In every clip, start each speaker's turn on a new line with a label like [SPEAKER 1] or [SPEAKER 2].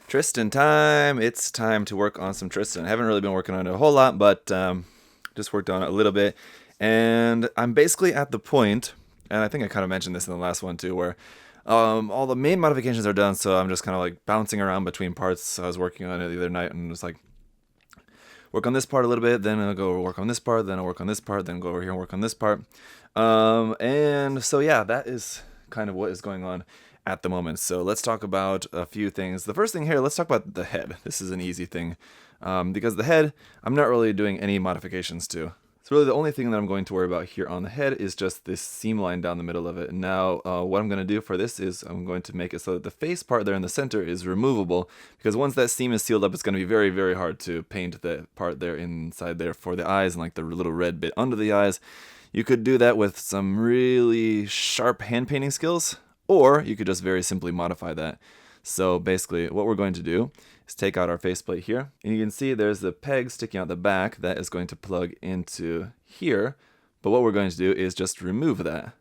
[SPEAKER 1] Tristan time! It's time to work on some Tristan. I haven't really been working on it a whole lot, but just worked on it a little bit. And I'm basically at the point, and I think I kind of mentioned this in the last one too, where all the main modifications are done, so I'm just kind of like bouncing around between parts. So I was working on it the other night and was like, work on this part a little bit, then I'll go work on this part, then I'll work on this part, then go over here and work on this part. And so yeah, that is kind of what is going on at the moment. So let's talk about a few things. The first thing here, let's talk about the head. This is an easy thing because the head, I'm not really doing any modifications to. So really the only thing that I'm going to worry about here on the head is just this seam line down the middle of it. And now what I'm going to do for this is I'm going to make it so that the face part there in the center is removable, because once that seam is sealed up, it's going to be very, very hard to paint the part there inside there for the eyes and like the little red bit under the eyes. You could do that with some really sharp hand painting skills, or you could just very simply modify that. So basically what we're going to do is take out our faceplate here, and you can see there's the peg sticking out the back that is going to plug into here, but what we're going to do is just remove that.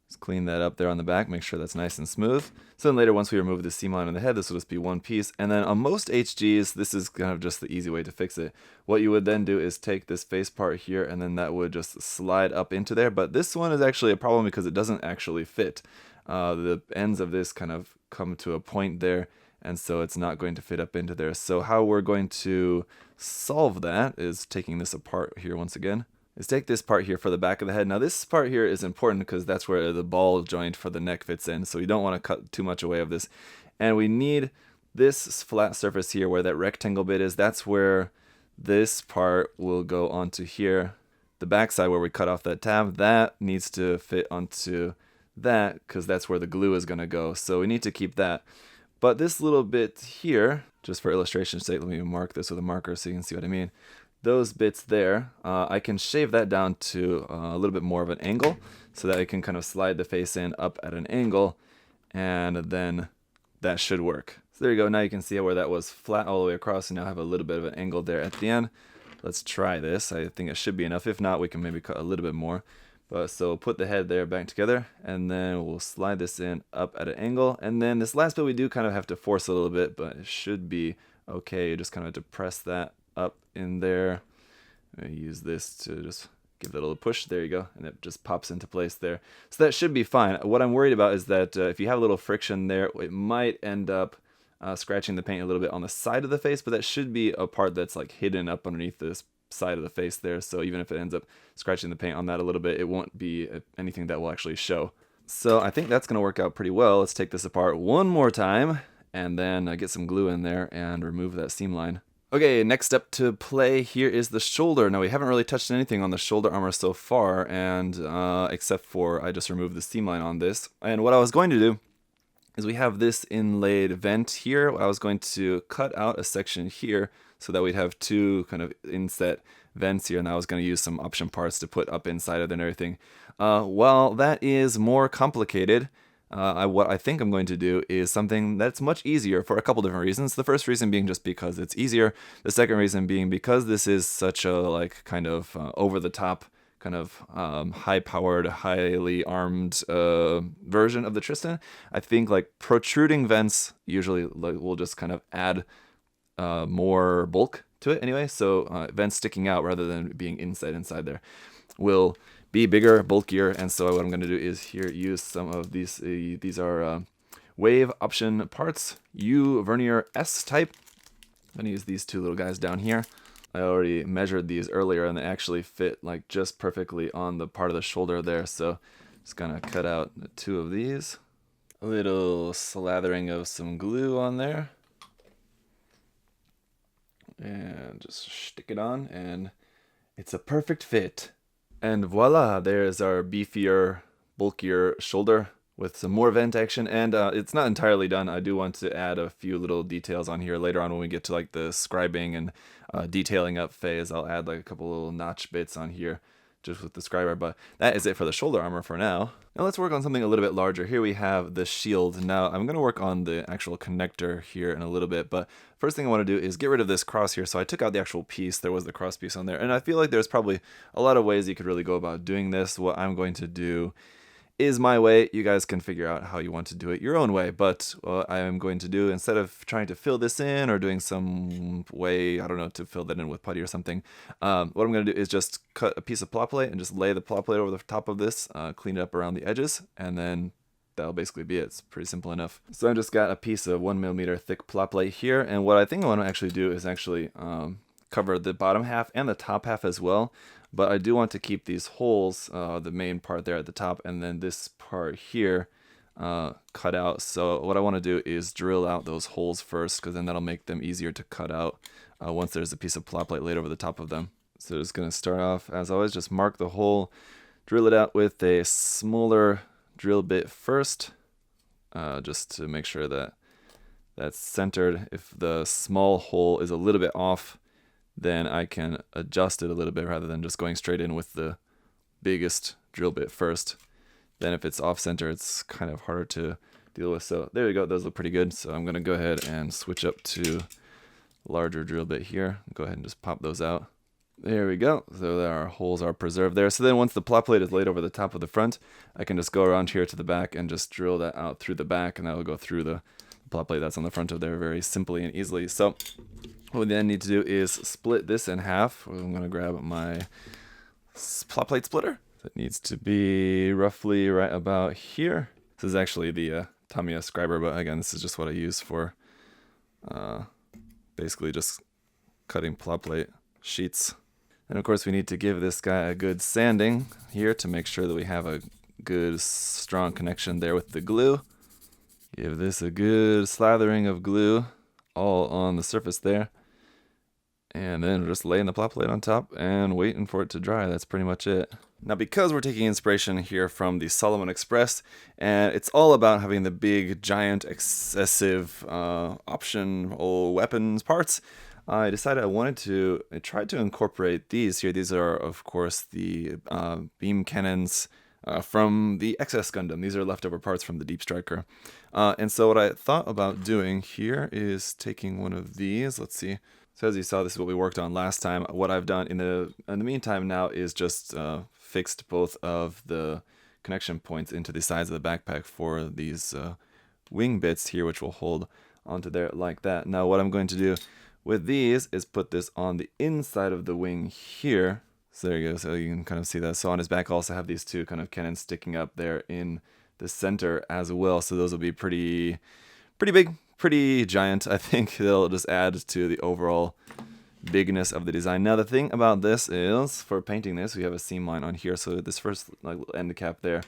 [SPEAKER 1] Just clean that up there on the back, make sure that's nice and smooth. So then later, once we remove the seam line on the head, this will just be one piece. And then on most HGs, this is kind of just the easy way to fix it. What you would then do is take this face part here, and then that would just slide up into there. But this one is actually a problem because it doesn't actually fit. The ends of this kind of come to a point there, and so it's not going to fit up into there. So how we're going to solve that is taking this apart here once again. Is take this part here for the back of the head. Now this part here is important because that's where the ball joint for the neck fits in, so you don't want to cut too much away of this. And we need this flat surface here where that rectangle bit is. That's where this part will go onto here. The back side where we cut off that tab, that needs to fit onto that because that's where the glue is going to go. So we need to keep that. But this little bit here, just for illustration's sake, let me mark this with a marker so you can see what I mean. Those bits there, I can shave that down to a little bit more of an angle so that I can kind of slide the face in up at an angle, and then that should work. So there you go. Now you can see where that was flat all the way across, and now I have a little bit of an angle there at the end. Let's try this. I think it should be enough. If not, we can maybe cut a little bit more. But so put the head there back together, and then we'll slide this in up at an angle. And then this last bit we do kind of have to force a little bit, but it should be okay. You just kind of have to press that up in there. I use this to just give that a little push. There you go, and it just pops into place there. So that should be fine. What I'm worried about is that if you have a little friction there, it might end up scratching the paint a little bit on the side of the face, but that should be a part that's like hidden up underneath this side of the face there. So even if it ends up scratching the paint on that a little bit, it won't be anything that will actually show. So I think that's going to work out pretty well. Let's take this apart one more time and then get some glue in there and remove that seam line. Okay, next up to play here is the shoulder. Now we haven't really touched anything on the shoulder armor so far, and except for I just removed the seam line on this. And what I was going to do is we have this inlaid vent here. I was going to cut out a section here so that we'd have two kind of inset vents here, and I was going to use some option parts to put up inside of it and everything. Well, that is more complicated. What I think I'm going to do is something that's much easier for a couple different reasons. The first reason being just because it's easier. The second reason being because this is such a like kind of over-the-top, kind of high-powered, highly armed version of the Tristan. I think like protruding vents usually will just kind of add more bulk to it anyway. So vents sticking out rather than being inside there will be bigger, bulkier, and so what I'm going to do is here use some of these. These are wave option parts, U vernier S type. I'm going to use these two little guys down here. I already measured these earlier, and they actually fit like just perfectly on the part of the shoulder there. So just gonna cut out two of these. A little slathering of some glue on there, and just stick it on, and it's a perfect fit. And voila, there's our beefier, bulkier shoulder with some more vent action. And it's not entirely done. I do want to add a few little details on here later on when we get to like the scribing and detailing up phase. I'll add like a couple little notch bits on here just with the scriber. But that is it for the shoulder armor for now. Now let's work on something a little bit larger. Here we have the shield. Now I'm going to work on the actual connector here in a little bit, but first thing I want to do is get rid of this cross here. So I took out the actual piece. There was the cross piece on there, and I feel like there's probably a lot of ways you could really go about doing this. What I'm going to do is my way. You guys can figure out how you want to do it your own way, but what I am going to do, instead of trying to fill this in or doing some way, I don't know, to fill that in with putty or something, what I'm going to do is just cut a piece of plot plate and just lay the plot plate over the top of this, clean it up around the edges, and then that'll basically be it. It's pretty simple enough. So I just got a piece of 1mm thick plot plate here, and what I think I want to actually do is actually cover the bottom half and the top half as well. But I do want to keep these holes, the main part there at the top, and then this part here cut out. So what I want to do is drill out those holes first, because then that'll make them easier to cut out once there's a piece of plot plate laid over the top of them. So just going to start off, as always, just mark the hole, drill it out with a smaller drill bit first, just to make sure that that's centered. If the small hole is a little bit off, then I can adjust it a little bit rather than just going straight in with the biggest drill bit first. Then if it's off center, it's kind of harder to deal with. So there you go, those look pretty good. So I'm gonna go ahead and switch up to larger drill bit here. Go ahead and just pop those out. There we go, so our holes are preserved there. So then once the plot plate is laid over the top of the front, I can just go around here to the back and just drill that out through the back, and that will go through the plot plate that's on the front of there very simply and easily. So what we then need to do is split this in half. I'm going to grab my plot plate splitter. It needs to be roughly right about here. This is actually the Tamiya scriber, but again, this is just what I use for basically just cutting plot plate sheets. And of course we need to give this guy a good sanding here to make sure that we have a good strong connection there with the glue. Give this a good slathering of glue all on the surface there. And then we're just laying the plot plate on top and waiting for it to dry. That's pretty much it. Now, because we're taking inspiration here from the Solomon Express, and it's all about having the big, giant, excessive optional weapons parts, I decided I wanted to try to incorporate these here. These are, of course, the beam cannons from the XS Gundam. These are leftover parts from the Deep Striker. And so what I thought about doing here is taking one of these. Let's see. So as you saw, this is what we worked on last time. What I've done in the meantime now is just fixed both of the connection points into the sides of the backpack for these wing bits here, which will hold onto there like that. Now what I'm going to do with these is put this on the inside of the wing here. So there you go, so you can kind of see that. So on his back I also have these two kind of cannons sticking up there in the center as well. So those will be pretty big, pretty giant. I think they'll just add to the overall bigness of the design. Now the thing about this is, for painting this, we have a seam line on here. So this first end cap there,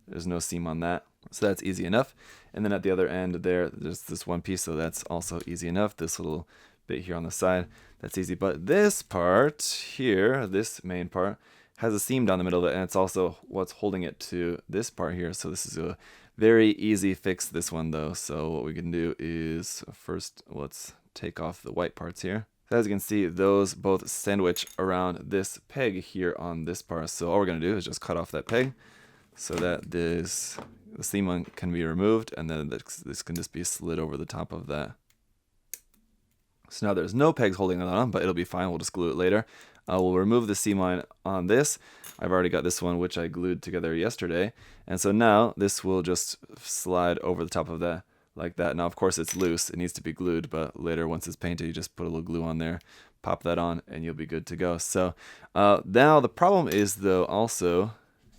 [SPEAKER 1] there's no seam on that. So that's easy enough. And then at the other end there, there's this one piece, so that's also easy enough. This little bit here on the side, that's easy. But this part here, this main part, has a seam down the middle of it, and it's also what's holding it to this part here. So this is a very easy fix, this one though. So what we can do is first, let's take off the white parts here. So as you can see, those both sandwich around this peg here on this part. So all we're gonna do is just cut off that peg so that the seam can be removed, and then this can just be slid over the top of that. So now there's no pegs holding it on, but it'll be fine. We'll just glue it later. We'll remove the seam line on this. I've already got this one, which I glued together yesterday. And so now this will just slide over the top of that like that. Now, of course, it's loose. It needs to be glued, but later, once it's painted, you just put a little glue on there, pop that on, and you'll be good to go. So now the problem is, though, also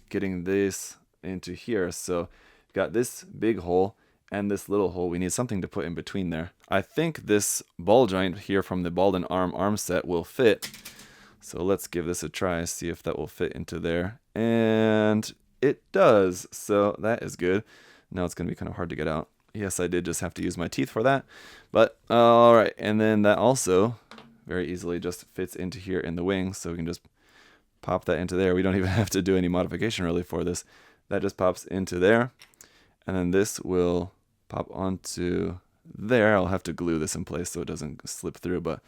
[SPEAKER 1] getting this into here. So you've got this big hole and this little hole. We need something to put in between there. I think this ball joint here from the Ball and arm set will fit. So let's give this a try, see if that will fit into there. And it does, so that is good. Now it's gonna be kind of hard to get out. Yes, I did just have to use my teeth for that. But all right, and then that also very easily just fits into here in the wing. So we can just pop that into there. We don't even have to do any modification really for this. That just pops into there. And then this will pop onto there. I'll have to glue this in place so it doesn't slip through, but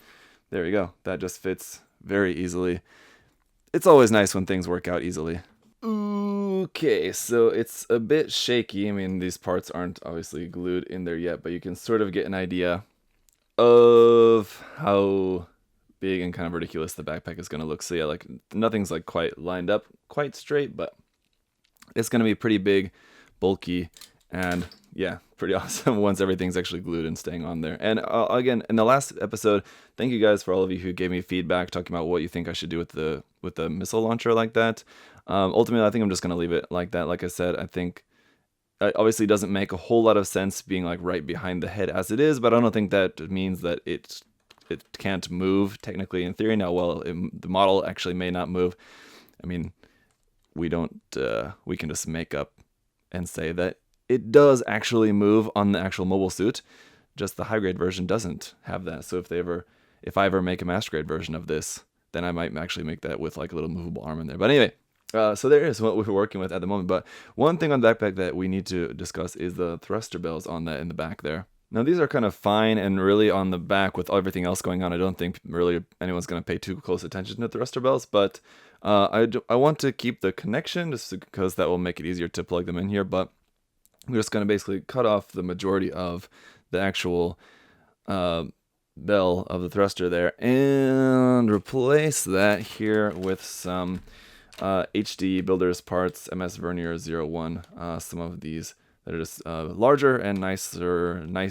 [SPEAKER 1] there you go. That just fits very easily. It's always nice when things work out easily. Okay, so it's a bit shaky. I mean, these parts aren't obviously glued in there yet, but you can sort of get an idea of how big and kind of ridiculous the backpack is going to look. So yeah, like nothing's like quite lined up quite straight, but It's going to be pretty big, bulky, and yeah, pretty awesome once everything's actually glued and staying on there. And again, in the last episode, thank you guys for all of you who gave me feedback talking about what you think I should do with the missile launcher like that. Ultimately, I think I'm just going to leave it like that. Like I said, I think it obviously doesn't make a whole lot of sense being like right behind the head as it is, but I don't think that means that it can't move technically in theory. Now, well, the model actually may not move. I mean, we can just make up and say that it does actually move on the actual mobile suit. Just the high grade version doesn't have that. So if I ever make a master grade version of this, then I might actually make that with like a little movable arm in there. But anyway, so there is what we're working with at the moment. But one thing on the backpack that we need to discuss is the thruster bells on that in the back there. Now these are kind of fine, and really on the back with everything else going on, I don't think really anyone's going to pay too close attention to thruster bells, but I want to keep the connection just because that will make it easier to plug them in here. But I'm just going to basically cut off the majority of the actual bell of the thruster there and replace that here with some HD Builders Parts MS Vernier 01. Some of these that are just larger and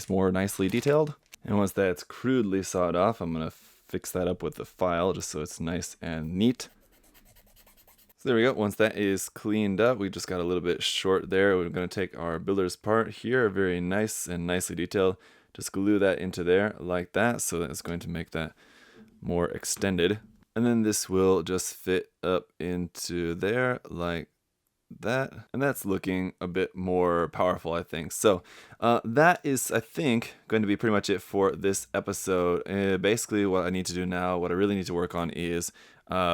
[SPEAKER 1] more nicely detailed. And once that's crudely sawed off, I'm going to fix that up with the file just so it's nice and neat. So there we go. Once that is cleaned up, we just got a little bit short there. We're going to take our builder's part here, very nice and nicely detailed. Just glue that into there like that, so that's going to make that more extended. And then this will just fit up into there like that, and that's looking a bit more powerful, I think. So that is, I think, going to be pretty much it for this episode. Basically what I need to do now, what I really need to work on is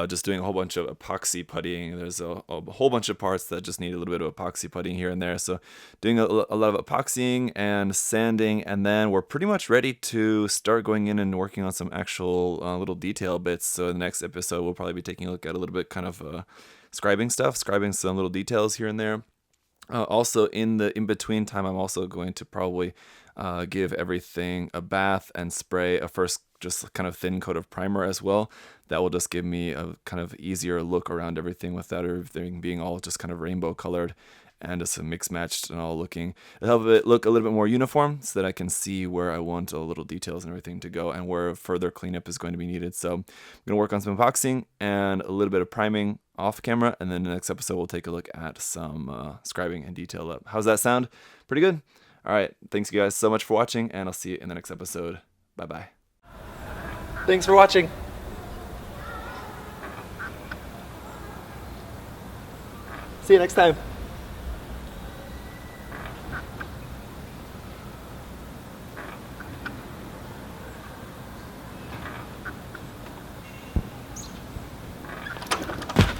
[SPEAKER 1] just doing a whole bunch of epoxy puttying. There's a whole bunch of parts that just need a little bit of epoxy puttying here and there. So doing a lot of epoxying and sanding, and then we're pretty much ready to start going in and working on some actual little detail bits. So in the next episode, we'll probably be taking a look at a little bit kind of scribing some little details here and there. Also in the in-between time, I'm also going to probably give everything a bath and spray a first just kind of thin coat of primer as well. That will just give me a kind of easier look around everything without everything being all just kind of rainbow colored and just mixed matched and all looking. It'll help it look a little bit more uniform so that I can see where I want all the little details and everything to go and where further cleanup is going to be needed. So I'm going to work on some epoxying and a little bit of priming off camera, and then the next episode we'll take a look at some scribing and detail up. How's that sound? Pretty good? All right, thanks you guys so much for watching, and I'll see you in the next episode. Bye-bye. Thanks for watching. See you next time.